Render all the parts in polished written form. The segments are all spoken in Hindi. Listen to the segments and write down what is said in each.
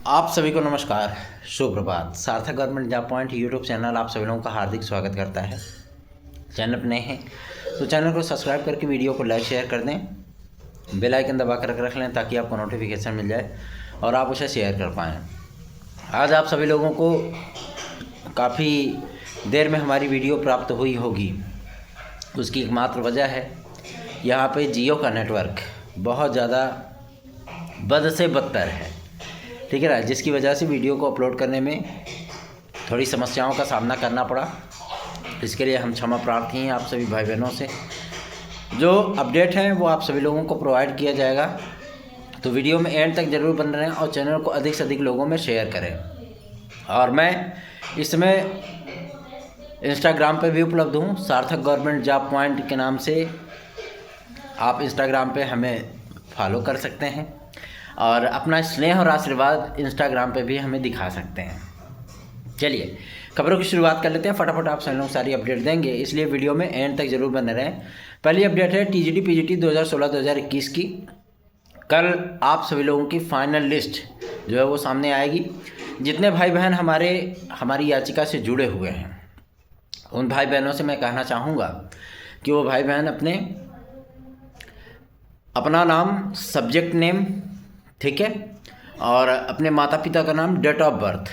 आप सभी को नमस्कार, सुप्रभात। सार्थक government job point YouTube channel आप सभी लोगों का हार्दिक स्वागत करता है। चैनल पर नए हैं तो चैनल को सब्सक्राइब करके वीडियो को लाइक शेयर कर दें, बेल आइकन दबा कर रख लें ताकि आपको नोटिफिकेशन मिल जाए और आप उसे शेयर कर पाएँ। आज आप सभी लोगों को काफ़ी देर में हमारी वीडियो प्राप्त हुई होगी। उसकी एकमात्र वजह है यहाँ पे जियो का नेटवर्क बहुत ज़्यादा बद से बदतर है, ठीक है ना, जिसकी वजह से वीडियो को अपलोड करने में थोड़ी समस्याओं का सामना करना पड़ा। इसके लिए हम क्षमा प्रार्थी हैं आप सभी भाई बहनों से। जो अपडेट है वो आप सभी लोगों को प्रोवाइड किया जाएगा, तो वीडियो में एंड तक ज़रूर बन रहें और चैनल को अधिक से अधिक लोगों में शेयर करें। और मैं इसमें इंस्टाग्राम पे भी उपलब्ध हूँ, सार्थक गवर्नमेंट जॉब पॉइंट के नाम से। आप इंस्टाग्राम पे हमें फॉलो कर सकते हैं और अपना स्नेह और आशीर्वाद इंस्टाग्राम पे भी हमें दिखा सकते हैं। चलिए खबरों की शुरुआत कर लेते हैं। फटाफट आप सभी लोग सारी अपडेट देंगे, इसलिए वीडियो में एंड तक जरूर बने रहें। पहली अपडेट है टीजीटी पीजीटी 2016-2021 की। कल आप सभी लोगों की फाइनल लिस्ट जो है वो सामने आएगी। जितने भाई बहन हमारी याचिका से जुड़े हुए हैं उन भाई बहनों से मैं कहना चाहूँगा कि वो भाई बहन अपना नाम, सब्जेक्ट नेम, ठीक है, और अपने माता पिता का नाम, डेट ऑफ बर्थ,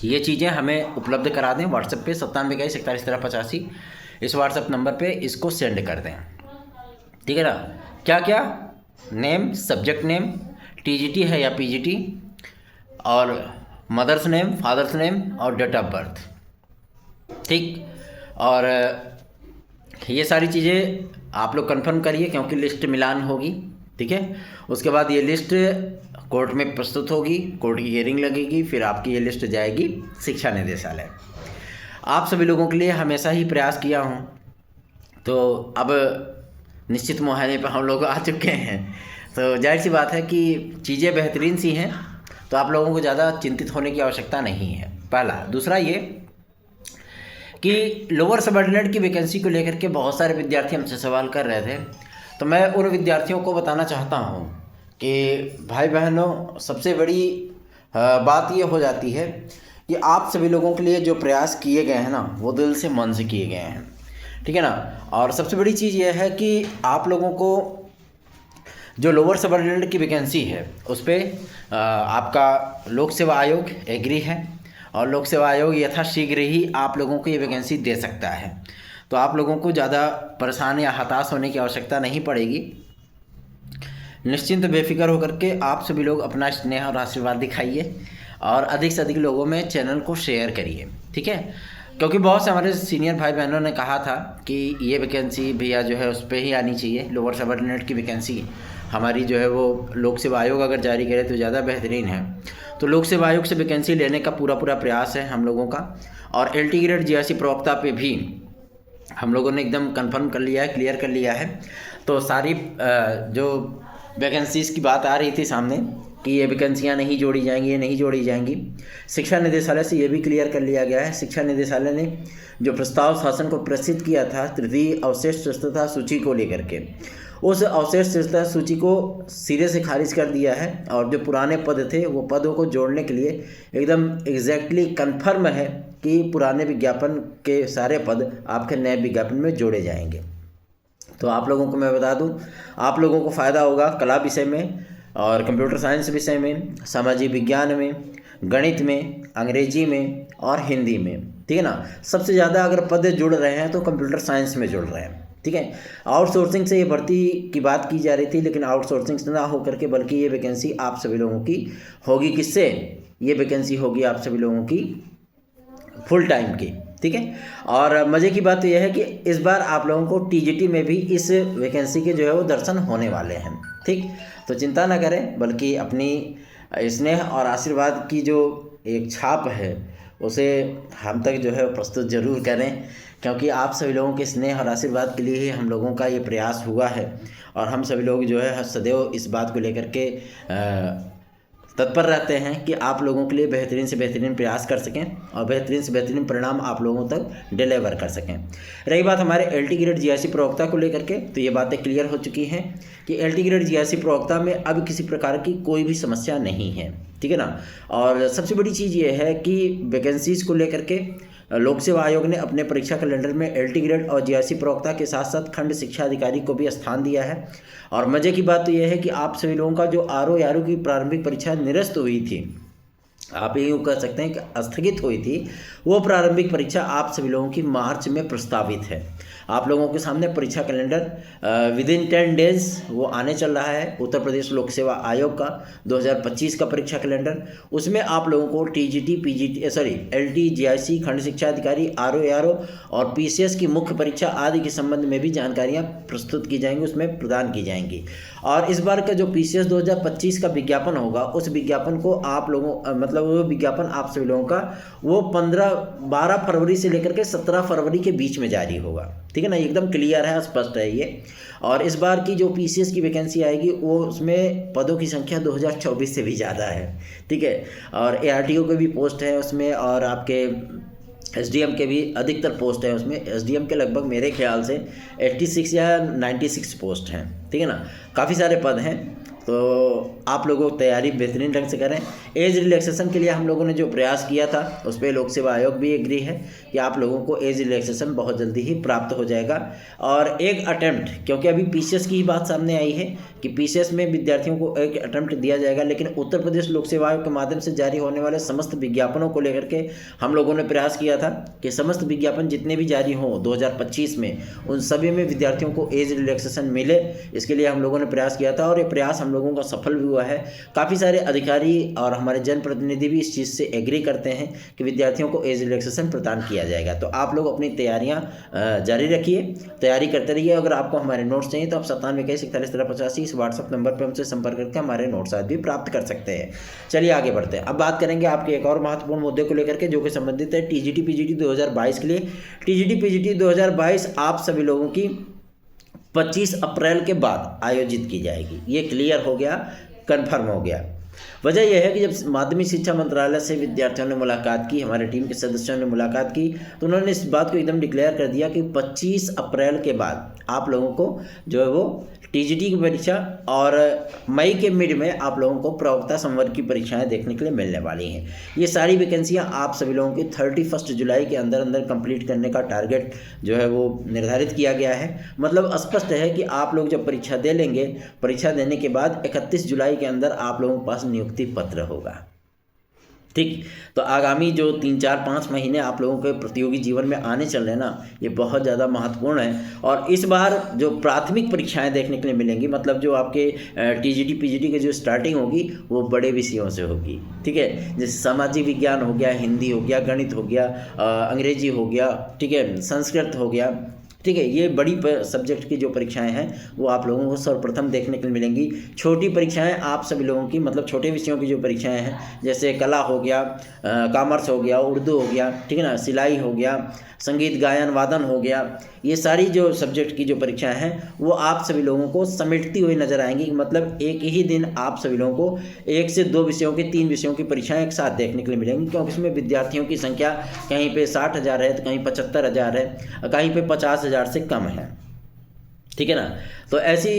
ये चीज़ें हमें उपलब्ध करा दें। व्हाट्सएप पे 9721411385 इस व्हाट्सएप नंबर पे इसको सेंड कर दें, ठीक है ना। क्या क्या नेम, सब्जेक्ट नेम, टीजीटी है या पीजीटी, और मदर्स नेम, फादर्स नेम और डेट ऑफ बर्थ, ठीक। और ये सारी चीज़ें आप लोग कंफर्म करिए क्योंकि लिस्ट मिलान होगी, ठीक है। उसके बाद ये लिस्ट कोर्ट में प्रस्तुत होगी, कोर्ट की हियरिंग लगेगी, फिर आपकी ये लिस्ट जाएगी शिक्षा निदेशालय। आप सभी लोगों के लिए हमेशा ही प्रयास किया हूँ, तो अब निश्चित मुहाने पर हम लोग आ चुके हैं, तो जाहिर सी बात है कि चीज़ें बेहतरीन सी हैं, तो आप लोगों को ज़्यादा चिंतित होने की आवश्यकता नहीं है। पहला। दूसरा ये कि लोअर सबऑर्डिनेट की वैकेंसी को लेकर के बहुत सारे विद्यार्थी हमसे सवाल कर रहे थे, तो मैं उन विद्यार्थियों को बताना चाहता हूँ कि भाई बहनों, सबसे बड़ी बात ये हो जाती है कि आप सभी लोगों के लिए जो प्रयास किए गए हैं ना, वो दिल से मन से किए गए हैं, ठीक है ना। और सबसे बड़ी चीज़ ये है कि आप लोगों को जो लोअर सबऑर्डिनेट की वैकेंसी है उस पर आपका लोक सेवा आयोग एग्री है और लोक सेवा आयोग यथाशीघ्र ही आप लोगों को ये वैकेंसी दे सकता है। तो आप लोगों को ज़्यादा परेशान या हताश होने की आवश्यकता नहीं पड़ेगी। निश्चिंत बेफिक्र होकर के आप सभी लोग अपना स्नेह और आशीर्वाद दिखाइए और अधिक से अधिक लोगों में चैनल को शेयर करिए, ठीक है। क्योंकि बहुत से हमारे सीनियर भाई बहनों ने कहा था कि ये वैकेंसी भैया जो है उस पर ही आनी चाहिए, लोअर सबऑर्डिनेट की वैकेंसी हमारी जो है वो लोक सेवा आयोग अगर जारी करे तो ज़्यादा बेहतरीन है। तो लोक सेवा आयोग से वैकेंसी लेने का पूरा प्रयास है हम लोगों का। और एलटी ग्रेड जीआईसी प्रवक्ता पे भी हम लोगों ने एकदम कंफर्म कर लिया है, क्लियर कर लिया है। तो सारी जो वैकेंसीज़ की बात आ रही थी सामने कि ये वैकेंसियाँ नहीं जोड़ी जाएंगी, ये नहीं जोड़ी जाएंगी, शिक्षा निदेशालय से ये भी क्लियर कर लिया गया है। शिक्षा निदेशालय ने जो प्रस्ताव शासन को प्रेषित किया था तृतीय अवशेष रिक्तता सूची को लेकर के, उस अवशेष रिक्तता सूची को सिरे से खारिज कर दिया है और जो पुराने पद थे वो पदों को जोड़ने के लिए एकदम एग्जैक्टली कन्फर्म है कि पुराने विज्ञापन के सारे पद आपके नए विज्ञापन में जोड़े जाएंगे। तो आप लोगों को मैं बता दूं, आप लोगों को फ़ायदा होगा कला विषय में और कंप्यूटर साइंस विषय में, सामाजिक विज्ञान में, गणित में, अंग्रेजी में और हिंदी में, ठीक है ना। सबसे ज़्यादा अगर पद जुड़ रहे हैं तो कंप्यूटर साइंस में जुड़ रहे हैं, ठीक है। आउटसोर्सिंग से ये भर्ती की बात की जा रही थी, लेकिन आउटसोर्सिंग से ना हो करके बल्कि ये वैकेंसी आप सभी लोगों की होगी। किससे? ये वैकेंसी होगी आप सभी लोगों की फुल टाइम की, ठीक है। और मज़े की बात तो यह है कि इस बार आप लोगों को टीजीटी में भी इस वैकेंसी के जो है वो दर्शन होने वाले हैं, ठीक। तो चिंता ना करें, बल्कि अपनी स्नेह और आशीर्वाद की जो एक छाप है उसे हम तक जो है प्रस्तुत जरूर करें, क्योंकि आप सभी लोगों के स्नेह और आशीर्वाद के लिए ही हम लोगों का ये प्रयास हुआ है। और हम सभी लोग जो है सदैव इस बात को लेकर के तत्पर रहते हैं कि आप लोगों के लिए बेहतरीन से बेहतरीन प्रयास कर सकें और बेहतरीन से बेहतरीन परिणाम आप लोगों तक डिलीवर कर सकें। रही बात हमारे एलटी ग्रेड जीआईसी प्रवक्ता को लेकर के, तो ये बातें क्लियर हो चुकी हैं कि एलटी ग्रेड जीआईसी प्रवक्ता में अब किसी प्रकार की कोई भी समस्या नहीं है। ठीक है ना। और सबसे बड़ी चीज़ ये है कि वैकेंसीज़ को लेकर के लोक सेवा आयोग ने अपने परीक्षा कैलेंडर में LT ग्रेड और GRC प्रवक्ता के साथ साथ खंड शिक्षा अधिकारी को भी स्थान दिया है। और मज़े की बात तो यह है कि आप सभी लोगों का जो RO ARO की प्रारंभिक परीक्षा निरस्त हुई थी, आप यूँ कह सकते हैं कि स्थगित हुई थी, वो प्रारंभिक परीक्षा आप सभी लोगों की मार्च में प्रस्तावित है। आप लोगों के सामने परीक्षा कैलेंडर विदिन 10 डेज वो आने चल रहा है। उत्तर प्रदेश लोक सेवा आयोग का 2025 का परीक्षा कैलेंडर, उसमें आप लोगों को TGT LT GIC खंड शिक्षा अधिकारी RO ARO और PCS की मुख्य परीक्षा आदि के संबंध में भी जानकारियाँ प्रस्तुत की जाएंगी, उसमें प्रदान की जाएंगी। और इस बार का जो PCS 2025 का विज्ञापन होगा, उस विज्ञापन को आप लोगों मतलब वो विज्ञापन आप सभी लोगों का वो 12 फरवरी से लेकर के 17 फरवरी के बीच में जारी होगा, ठीक है ना। एकदम क्लियर है, स्पष्ट है ये। और इस बार की जो PCS की वैकेंसी आएगी वो उसमें पदों की संख्या 2024 से भी ज़्यादा है, ठीक है। और ARTO के भी पोस्ट है उसमें, और आपके SDM के भी अधिकतर पोस्ट है उसमें। SDM के लगभग मेरे ख्याल से 86 या 96 पोस्ट हैं, ठीक है ना। काफ़ी सारे पद हैं, तो आप लोगों को तैयारी बेहतरीन ढंग से करें। एज रिलैक्सेशन के लिए हम लोगों ने जो प्रयास किया था उस पर लोक सेवा आयोग भी एग्री है कि आप लोगों को एज रिलैक्सेशन बहुत जल्दी ही प्राप्त हो जाएगा। और एक अटेम्प्ट, क्योंकि अभी PCS की ही बात सामने आई है कि PCS में विद्यार्थियों को एक अटेम्प्ट दिया जाएगा, लेकिन उत्तर प्रदेश लोक सेवा आयोग के माध्यम से जारी होने वाले समस्त विज्ञापनों को लेकर के हम लोगों ने प्रयास किया था कि समस्त विज्ञापन जितने भी जारी हों 2025 में, उन सभी में विद्यार्थियों को एज रिलैक्सेशन मिले। इसके लिए हम लोगों ने प्रयास किया था और ये प्रयास हम लोगों का सफल भी हुआ है। काफ़ी सारे अधिकारी और हमारे जनप्रतिनिधि भी इस चीज़ से एग्री करते हैं कि विद्यार्थियों को एज रिलैक्सेशन प्रदान किया जाएगा। तो आप लोग अपनी तैयारियां जारी रखिए, तैयारी करते रहिए। अगर आपको हमारे नोट्स चाहिए तो आप 9721411385 इस WhatsApp नंबर पर हमसे संपर्क करके हमारे नोट्स आज भी प्राप्त कर सकते हैं। चलिए आगे बढ़ते हैं। अब बात करेंगे आपके एक और महत्वपूर्ण मुद्दे को लेकर के, जो कि संबंधित है TGT PGT 2022 के लिए। TGT PGT 2022 आप सभी लोगों की 25 अप्रैल के बाद आयोजित की जाएगी। ये क्लियर हो गया, कन्फर्म हो गया। वजह यह है कि जब माध्यमिक शिक्षा मंत्रालय से विद्यार्थियों ने मुलाकात की, हमारे टीम के सदस्यों ने मुलाकात की, तो उन्होंने इस बात को एकदम डिक्लेयर कर दिया कि 25 अप्रैल के बाद आप लोगों को जो है वो TGT की परीक्षा और मई के मिड में आप लोगों को प्रवक्ता संवर्ग की परीक्षाएं देखने के लिए मिलने वाली हैं। ये सारी वैकेंसियां आप सभी लोगों की 31 जुलाई के अंदर कंप्लीट करने का टारगेट जो है वो निर्धारित किया गया है। मतलब स्पष्ट है कि आप लोग जब परीक्षा दे लेंगे, परीक्षा देने के बाद 31 जुलाई के अंदर आप लोगों के पास नियुक्ति पत्र होगा, ठीक। तो आगामी जो 3-4-5 महीने आप लोगों के प्रतियोगी जीवन में आने चल रहे हैं ना, ये बहुत ज़्यादा महत्वपूर्ण है। और इस बार जो प्राथमिक परीक्षाएं देखने के लिए मिलेंगी, मतलब जो आपके TGT PGT की जो स्टार्टिंग होगी वो बड़े विषयों से होगी, ठीक है। जैसे सामाजिक विज्ञान हो गया, हिंदी हो गया, गणित हो गया, अंग्रेजी हो गया, ठीक है, संस्कृत हो गया, ठीक है। ये बड़ी सब्जेक्ट की जो परीक्षाएं हैं वो आप लोगों को सर्वप्रथम देखने के लिए मिलेंगी। छोटी परीक्षाएं आप सभी लोगों की, मतलब छोटे विषयों की जो परीक्षाएं हैं, जैसे कला हो गया, कॉमर्स हो गया, उर्दू हो गया, ठीक है ना, सिलाई हो गया, संगीत गायन वादन हो गया, ये सारी जो सब्जेक्ट की जो परीक्षाएं हैं वो आप सभी लोगों को समेटती हुई नजर आएंगी। मतलब एक ही दिन आप सभी लोगों को 1 से 2 विषयों की, 3 विषयों की परीक्षाएं एक साथ देखने के लिए मिलेंगी, क्योंकि इसमें विद्यार्थियों की संख्या कहीं पे 60,000 है, तो कहीं 75,000 है, कहीं पे 50,000 से कम है, ठीक है ना। तो ऐसी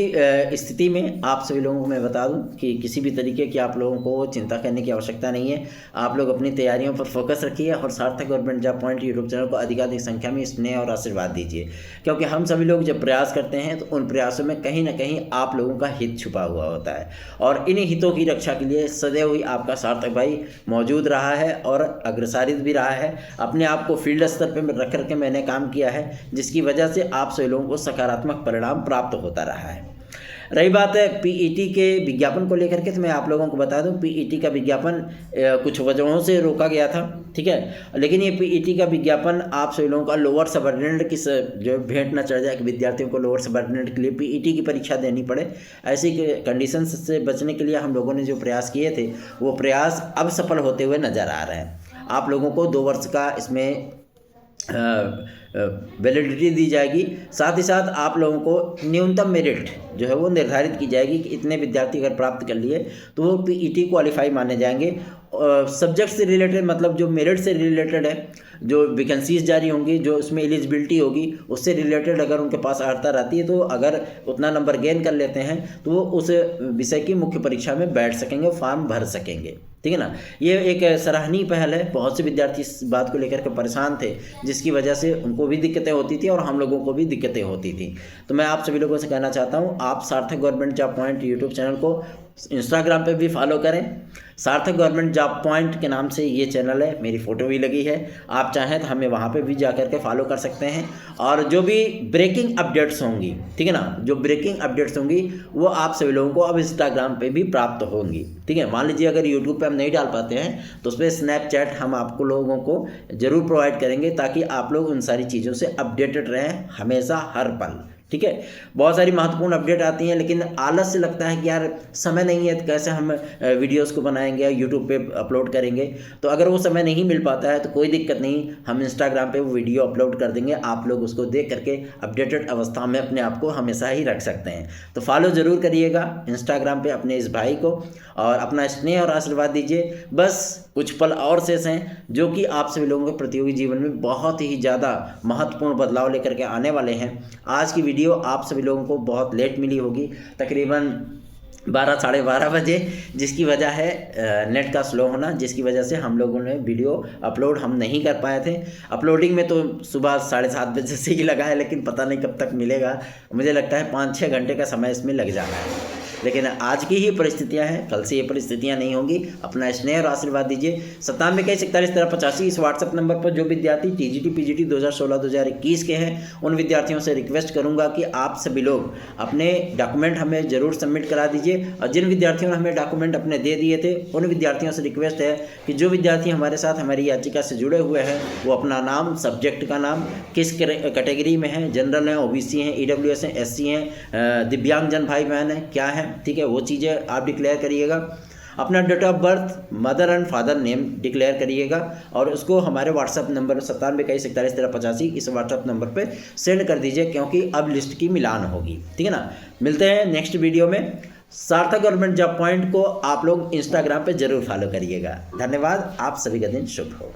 स्थिति में आप सभी लोगों को मैं बता दूं कि किसी भी तरीके की आप लोगों को चिंता करने की आवश्यकता नहीं है। आप लोग अपनी तैयारियों पर फोकस रखिए और सार्थक government job point YouTube channel को अधिकाधिक संख्या में स्नेह और आशीर्वाद दीजिए, क्योंकि हम सभी लोग जब प्रयास करते हैं तो उन प्रयासों में कहीं ना कहीं आप लोगों का हित छुपा हुआ होता है, और इन्हीं हितों की रक्षा के लिए सदैव ही आपका सार्थक भाई मौजूद रहा है और अग्रसारित भी रहा है। अपने आप को फील्ड स्तर पर रख करके मैंने काम किया है, जिसकी वजह से आप सभी लोगों को सकारात्मक परिणाम प्राप्त होता रहा है। रही बात है PET के विज्ञापन को लेकर के, तो मैं आप लोगों को बता दूं PET का विज्ञापन कुछ वजहों से रोका गया था, ठीक है। लेकिन ये PET का विज्ञापन आप सभी लोगों का लोअर सबऑर्डिनेट की जो भेंट न चढ़ जाए कि विद्यार्थियों को लोअर सबऑर्डिनेट के लिए PET की परीक्षा देनी पड़े, ऐसी कंडीशंस से बचने के लिए हम लोगों ने जो प्रयास किए थे वो प्रयास अब सफल होते हुए नजर आ रहे हैं। आप लोगों को 2 वर्ष का इसमें वैलिडिटी दी जाएगी। साथ ही साथ आप लोगों को न्यूनतम मेरिट जो है वो निर्धारित की जाएगी कि इतने विद्यार्थी अगर प्राप्त कर लिए तो वो PET क्वालिफाई माने जाएंगे। सब्जेक्ट से रिलेटेड, मतलब जो मेरिट से रिलेटेड है, जो वैकेंसीज जारी होंगी, जो उसमें एलिजिबिलिटी होगी, उससे रिलेटेड अगर उनके पास अर्हता रहती है तो अगर उतना नंबर गेन कर लेते हैं तो वो उस विषय की मुख्य परीक्षा में बैठ सकेंगे, फॉर्म भर सकेंगे, ठीक है ना। ये एक सराहनीय पहल है। बहुत से विद्यार्थी इस बात को लेकर के परेशान थे, जिसकी वजह से उनको भी दिक्कतें होती थी और हम लोगों को भी दिक्कतें होती थी। तो मैं आप सभी लोगों से कहना चाहता हूँ, आप सार्थक government job point YouTube channel को इंस्टाग्राम पे भी फॉलो करें। सार्थक गवर्नमेंट जॉब पॉइंट के नाम से ये चैनल है, मेरी फ़ोटो भी लगी है। आप चाहें तो हमें वहाँ पे भी जा कर के फॉलो कर सकते हैं। और जो भी ब्रेकिंग अपडेट्स होंगी, ठीक है ना, जो ब्रेकिंग अपडेट्स होंगी वो आप सभी लोगों को अब इंस्टाग्राम पे भी प्राप्त होंगी, ठीक है। मान लीजिए अगर यूट्यूब पे हम नहीं डाल पाते हैं तो उस पर स्नैपचैट हम आपको लोगों को ज़रूर प्रोवाइड करेंगे, ताकि आप लोग उन सारी चीज़ों से अपडेटेड रहें हमेशा, हर पल, ठीक है। बहुत सारी महत्वपूर्ण अपडेट आती हैं, लेकिन आलस से लगता है कि यार समय नहीं है तो कैसे हम वीडियोस को बनाएंगे या यूट्यूब पे अपलोड करेंगे। तो अगर वो समय नहीं मिल पाता है तो कोई दिक्कत नहीं, हम इंस्टाग्राम पे वो वीडियो अपलोड कर देंगे। आप लोग उसको देख करके अपडेटेड अवस्था में अपने आप को हमेशा ही रख सकते हैं। तो फॉलो ज़रूर करिएगा इंस्टाग्राम पे अपने इस भाई को, और अपना स्नेह और आशीर्वाद दीजिए। बस कुछ पल और शेष हैं जो कि आप सभी लोगों के प्रतियोगी जीवन में बहुत ही ज़्यादा महत्वपूर्ण बदलाव लेकर के आने वाले हैं। आज की वीडियो आप सभी लोगों को बहुत लेट मिली होगी, तकरीबन 12 साढ़े 12 बजे, जिसकी वजह है नेट का स्लो होना, जिसकी वजह से हम लोगों ने वीडियो अपलोड हम नहीं कर पाए थे। अपलोडिंग में तो सुबह 7:30 बजे से ही लगा है, लेकिन पता नहीं कब तक मिलेगा। मुझे लगता है 5-6 घंटे का समय इसमें लग जाना है। लेकिन आज की ही परिस्थितियां हैं, कल से ये परिस्थितियां नहीं होंगी। अपना स्नेह और आशीर्वाद दीजिए। 9721411385 इस व्हाट्सएप नंबर पर जो विद्यार्थी TGT PGT 2016-2021 के हैं, उन विद्यार्थियों से रिक्वेस्ट करूंगा कि आप सभी लोग अपने डॉक्यूमेंट हमें ज़रूर सबमिट करा दीजिए। और जिन विद्यार्थियों ने हमें डॉक्यूमेंट अपने दे दिए थे, उन विद्यार्थियों से रिक्वेस्ट है कि जो विद्यार्थी हमारे साथ हमारी याचिका से जुड़े हुए हैं, वो अपना नाम, सब्जेक्ट का नाम, किस कैटेगरी में है, जनरल हैं, OBC हैं, EWS हैं, SC हैं, दिव्यांगजन भाई बहन हैं, क्या है, ठीक है, वो चीज़ें आप डिक्लेयर करिएगा। अपना date of birth, mother and father name declare करिएगा, और उसको हमारे व्हाट्सअप नंबर 9721411385 इस व्हाट्सअप नंबर पे सेंड कर दीजिए, क्योंकि अब लिस्ट की मिलान होगी, ठीक है ना। मिलते हैं नेक्स्ट वीडियो में। सार्थक गवर्नमेंट जॉब पॉइंट को आप लोग इंस्टाग्राम पे जरूर फॉलो करिएगा। धन्यवाद। आप सभी का दिन शुभ हो।